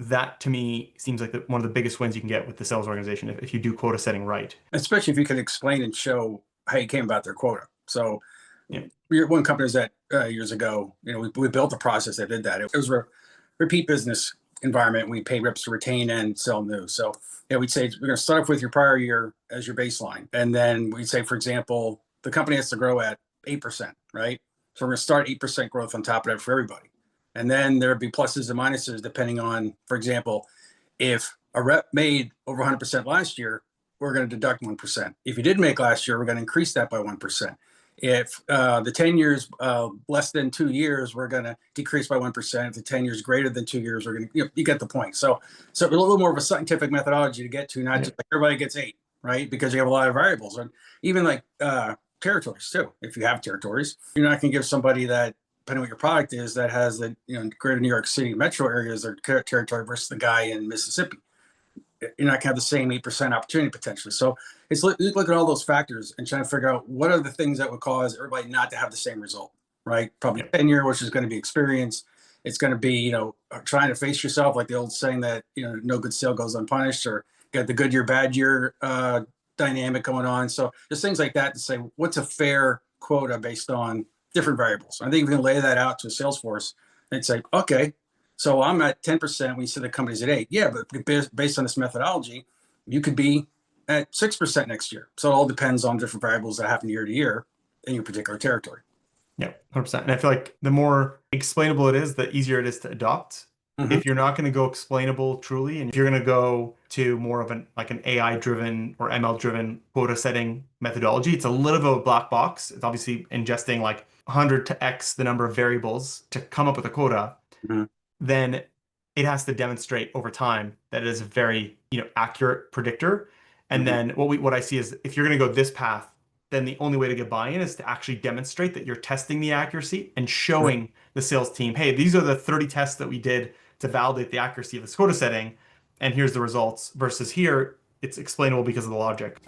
that to me seems like one of the biggest wins you can get with the sales organization if you do quota setting right. Especially if you can explain and show how you came about their quota. So Yeah. one company that years ago, we built a process that did that. It was a repeat business environment. We pay reps to retain and sell new. So we'd say we're going to start off with your prior year as your baseline. And then we'd say, for example, the company has to grow at 8%, right? So we're going to start 8% growth on top of that for everybody. And then there'd be pluses and minuses depending on, for example, if a rep made over 100% last year, we're going to deduct 1%. If you did make last year, we're going to increase that by 1%. If the 10 years less than 2 years, we're going to decrease by 1%. If the 10 years greater than 2 years, we're going to, you get the point. So a little more of a scientific methodology to get to, not just like everybody gets 8, right? Because you have a lot of variables. And even like territories too. If you have territories, you're not going to give somebody that, depending on what your product is, that has the greater New York City metro areas or territory versus the guy in Mississippi. You're not going to have the same 8% opportunity potentially. So it's look at all those factors and trying to figure out what are the things that would cause everybody not to have the same result, right? Probably tenure, which is going to be experience. It's going to be, trying to face yourself, like the old saying that, no good sale goes unpunished, or got the good year, bad year dynamic going on. So there's things like that to say, what's a fair quota based on different variables. I think if we can lay that out to a sales force and say, okay, so I'm at 10% when you say the company's at 8. Yeah, but based on this methodology, you could be at 6% next year. So it all depends on different variables that happen year to year in your particular territory. Yeah, 100%. And I feel like the more explainable it is, the easier it is to adopt. Mm-hmm. If you're not going to go explainable truly, and if you're going to go to more of an AI-driven or ML-driven quota setting methodology, it's a little bit of a black box. It's obviously ingesting like 100 to X the number of variables to come up with a quota. Mm-hmm. Then it has to demonstrate over time that it is a very accurate predictor. And then what I see is if you're going to go this path, then the only way to get buy-in is to actually demonstrate that you're testing the accuracy and showing the sales team, hey, these are the 30 tests that we did to validate the accuracy of this quota setting, and here's the results. Versus here, it's explainable because of the logic.